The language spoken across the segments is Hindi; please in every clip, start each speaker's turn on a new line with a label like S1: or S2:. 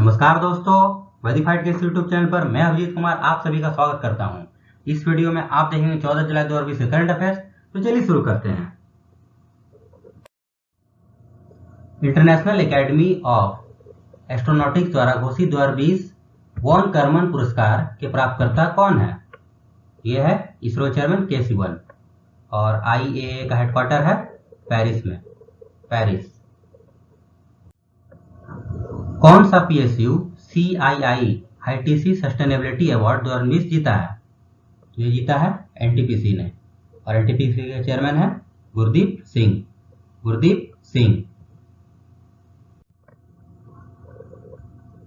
S1: नमस्कार दोस्तों, वेरीफाइड के यूट्यूब चैनल पर मैं अभिजीत कुमार आप सभी का स्वागत करता हूं। इस वीडियो में आप देखेंगे 14 जुलाई 2020 से करंट अफेयर्स। तो चलिए शुरू करते हैं। इंटरनेशनल एकेडमी ऑफ एस्ट्रोनॉटिक्स द्वारा घोषित 2020 वॉन करमन पुरस्कार के प्राप्तकर्ता कौन है? यह है इसरो चेयरमैन के सिवन और IAA का हेडक्वार्टर है पेरिस में। पेरिस। कौन सा PSU CII ITC sustainability award 2020 जीता है? ये जीता है NTPC ने और NTPC के चेयरमैन है गुरदीप सिंह। गुरदीप सिंह।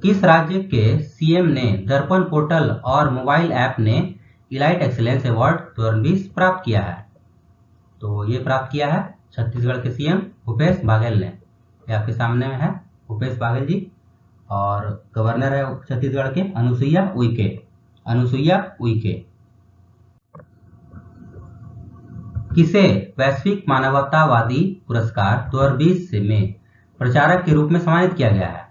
S1: किस राज्य के CM ने दर्पण पोर्टल और मोबाइल ऐप ने इलाइट एक्सीलेंस अवार्ड 2020 प्राप्त किया है? तो ये प्राप्त किया है छत्तीसगढ़ के CM भूपेश बाघेल ने। ये आपके सामने में है भूपेश बाघेल जी और गवर्नर है छत्तीसगढ़ के अनुसुईया उइके। अनुसुईया उइके। किसे वैश्विक मानवतावादी पुरस्कार 2020 में प्रचारक के रूप में सम्मानित किया गया है?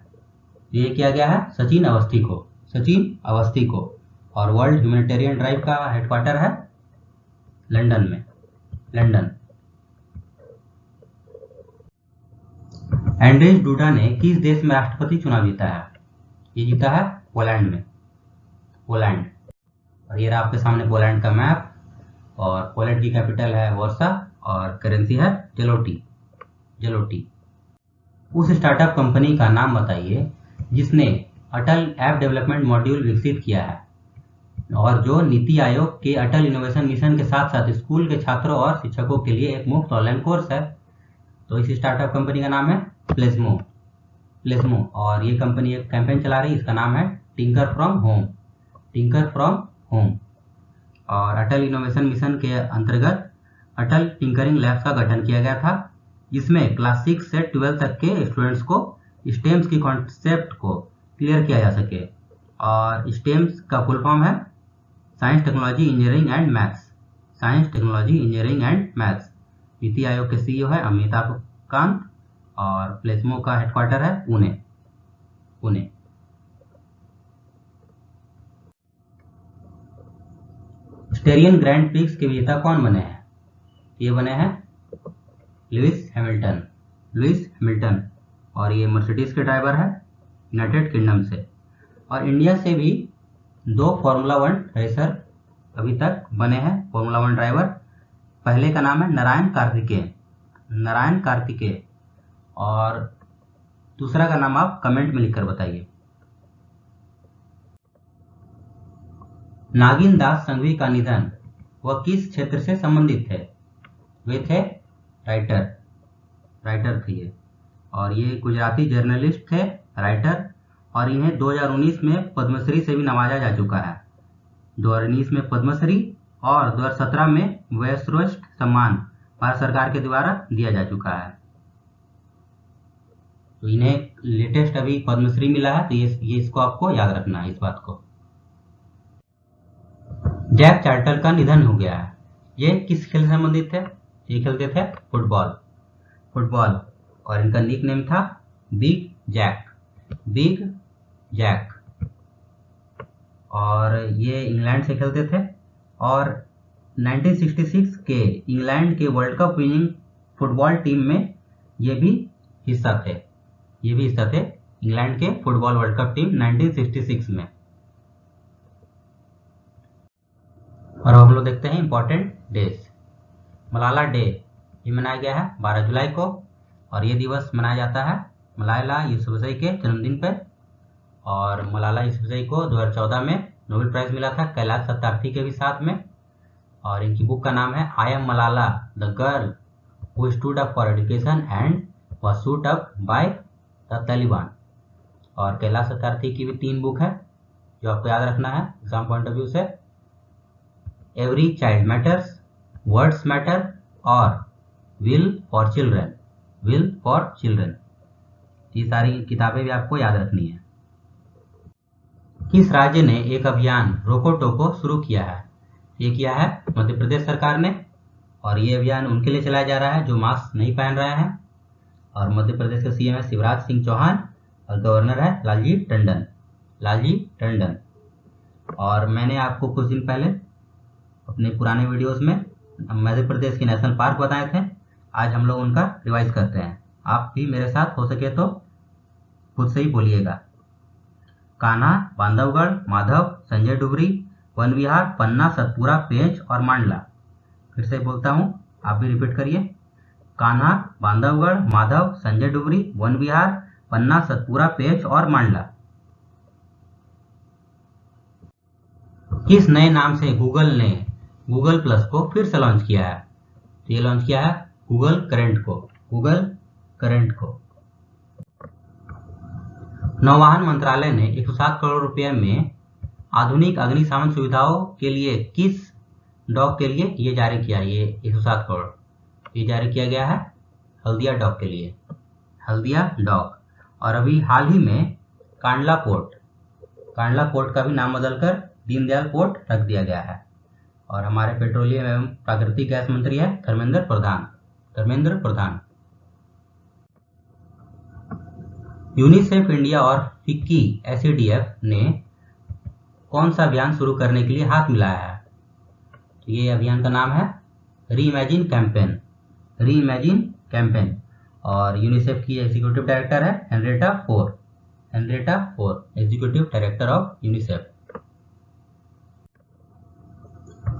S1: ये किया गया है सचिन अवस्थी को। सचिन अवस्थी को। और वर्ल्ड ह्यूमैनिटेरियन ड्राइव का हेडक्वार्टर है लंदन में। लंदन। एंड्रेज डूडा ने किस देश में राष्ट्रपति चुनाव जीता है? ये जीता है पोलैंड में। पोलैंड। और ये रहा आपके सामने पोलैंड का मैप और पोलैंड की कैपिटल है वार्सा और करेंसी है जेलोटी। जेलोटी। उस स्टार्टअप कंपनी का नाम बताइए जिसने अटल ऐप डेवलपमेंट मॉड्यूल विकसित किया है और जो नीति आयोग के अटल इनोवेशन मिशन के साथ साथ स्कूल के छात्रों और शिक्षकों के लिए एक मुफ्त ऑनलाइन कोर्स है। तो इस स्टार्टअप कंपनी का नाम है प्लेस्मो। प्लेस्मो। और ये कंपनी एक कैंपेन चला रही है, इसका नाम है tinker from home. Tinker from home. और अटल इनोवेशन मिशन के अंतर्गत अटल टिंकरिंग लैब्स का गठन किया गया था जिसमें क्लास 6 से 12 तक के स्टूडेंट्स को स्टेम्स की कॉन्सेप्ट को क्लियर किया जा सके। और स्टेम्स का फुल फॉर्म है science, technology, engineering and maths. Science, technology, engineering and maths. NITI Aayog के CEO है अमिताभ कांत और प्लेस्मो का हेडक्वार्टर है Pune. Pune. Australian grand prix के विजेता कौन बने हैं? ये बने हैं लुइस हैमिल्टन। Lewis Hamilton. और ये मर्सिडीज के ड्राइवर है यूनाइटेड किंगडम से। और इंडिया से भी 2 फॉर्मूला 1 रेसर अभी तक बने हैं फॉर्मूला 1 ड्राइवर। पहले का नाम है नारायण कार्तिकेय। नारायण कार्तिकेय। और दूसरा का नाम आप कमेंट में लिखकर बताइए। नागिन दास संघवी का निधन वह किस क्षेत्र से संबंधित थे? वे थे राइटर। राइटर थे ये। और ये गुजराती जर्नलिस्ट थे, राइटर। और इन्हें 2019 में पद्मश्री से भी नवाजा जा चुका है। 2019 में पद्मश्री और 2017 में वयोश्रेष्ठ सम्मान भारत सरकार के द्वारा दिया जा चुका है। तो इन्हें लेटेस्ट अभी पद्मश्री मिला है, तो ये इसको आपको याद रखना है इस बात को। जैक चार्टर का निधन हो गया है। ये किस खेल से संबंधित थे? ये खेलते थे फुटबॉल। फुटबॉल। और इनका निक नेम था बिग जैक। Big Jack. और ये इंग्लैंड से खेलते थे और 1966 के इंग्लैंड के world cup winning football team में ये भी हिस्सा थे। ये भी हिस्सा थे इंग्लैंड के फुटबॉल वर्ल्ड कप टीम 1966 में। और हम लोग देखते हैं इंपॉर्टेंट डेज। मलाला डे ये मनाया गया है 12 जुलाई को और ये दिवस मनाया जाता है मलाला यूसुफजई के जन्मदिन पर। और मलाला यूसुफजई को 2014 में नोबेल प्राइज मिला था कैलाश सत्यार्थी के भी साथ में। और इनकी बुक का नाम है I am Malala the girl who stood up for education and was shoot up by the Taliban. और कैलाश सत्यार्थी की भी 3 बुक है जो आपको याद रखना है एग्जाम पॉइंट ऑफ व्यू से। Every child matters, words matter और will for children. Will for children. ये सारी किताबें भी आपको याद रखनी है। किस राज्य ने एक अभियान रोको टोको शुरू किया है? ये किया है मध्य प्रदेश सरकार ने। और ये अभियान उनके लिए चलाया जा रहा है जो मास्क नहीं पहन रहे हैं। और मध्य प्रदेश के CM है शिवराज सिंह चौहान और गवर्नर है लालजी टंडन, लालजी टंडन। और मैंने आपको कुछ दिन पहले अपने पुराने वीडियोस में मध्य प्रदेश के नेशनल पार्क बताए थे। आज हम लोग उनका रिवाइज करते हैं। आप भी मेरे साथ हो सके तो खुद से ही बोलिएगा। कान्हा, बांधवगढ़, माधव, संजय डुगरी, वन विहार, पन्ना, सतपुरा, पेंच और मांडला। फिर से बोलता हूँ, आप भी रिपीट करिए। कान्हा, बांधवगढ़, माधव, संजय डुगरी, वन विहार, पन्ना, सतपुरा, पेंच और मांडला। किस नए नाम से गूगल ने गूगल प्लस को फिर से लॉन्च किया है? तो ये लॉन्च किया है गूगल करंट को, गूगल करंट को। नौवहन मंत्रालय ने 107 करोड़ रुपए में आधुनिक अग्निशमन सुविधाओं के लिए किस डॉक के लिए ये जारी किया? ये 107 करोड़ ये जारी किया गया है हल्दिया डॉक के लिए, हल्दिया डॉक। और अभी हाल ही में कांडला पोर्ट का भी नाम बदलकर दीनदयाल पोर्ट रख दिया गया है। और हमारे पेट्रोलियम एवं प्राकृतिक गैस मंत्री है धर्मेंद्र प्रधान। यूनिसेफ इंडिया और फिक्की एसडीएफ ने कौन सा अभियान शुरू करने के लिए हाथ मिलाया है? तो ये अभियान का नाम है रीइमेजिन कैंपेन। और यूनिसेफ की एग्जीक्यूटिव डायरेक्टर है Henrietta four, executive director of UNICEF.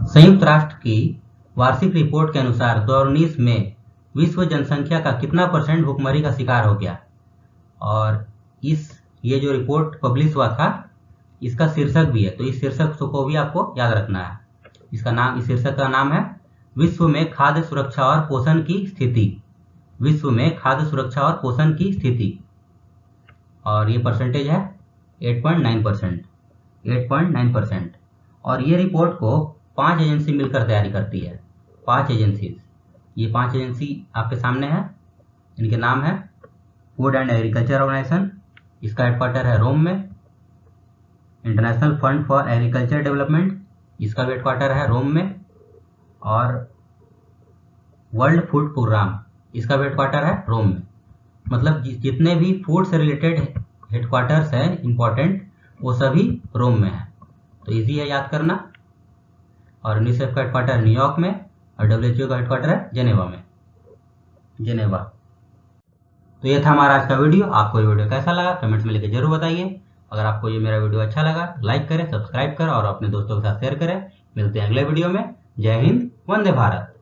S1: संयुक्त राष्ट्र की वार्षिक रिपोर्ट के अनुसार 2019 में विश्व जनसंख्या का कितना % भूखमरी का शिकार हो गया? और ये जो रिपोर्ट पब्लिश हुआ था इसका शीर्षक भी है, तो इस शीर्षक को भी आपको याद रखना है। इस शीर्षक का नाम है विश्व में खाद्य सुरक्षा और पोषण की स्थिति। विश्व में खाद्य सुरक्षा और पोषण की स्थिति। और ये परसेंटेज है 8.9%। और ये रिपोर्ट को 5 एजेंसी मिलकर तैयारी करती है, 5 एजेंसी। ये 5 एजेंसी आपके सामने है। इनके नाम है फूड एंड एग्रीकल्चर ऑर्गेनाइजेशन, इसका हेडक्वार्टर है रोम में। International fund for agriculture development, इसका भी हेडक्वार्टर है रोम में। और वर्ल्ड फूड प्रोग्राम, इसका भी हेडक्वार्टर है रोम में। मतलब जितने भी फूड से रिलेटेड हेडक्वार्टर्स हैं इंपॉर्टेंट, वो सभी रोम में है, तो इजी है याद करना। और यूनिसेफ का हेडक्वार्टर न्यूयॉर्क में और WHO का हेडक्वार्टर है जेनेवा। तो ये था हमारा आज का वीडियो। आपको ये वीडियो कैसा लगा कमेंट्स में लिखकर जरूर बताइए। अगर आपको ये मेरा वीडियो अच्छा लगा लाइक करें, सब्सक्राइब करें और अपने दोस्तों के साथ शेयर करें। मिलते हैं अगले वीडियो में। जय हिंद, वंदे भारत।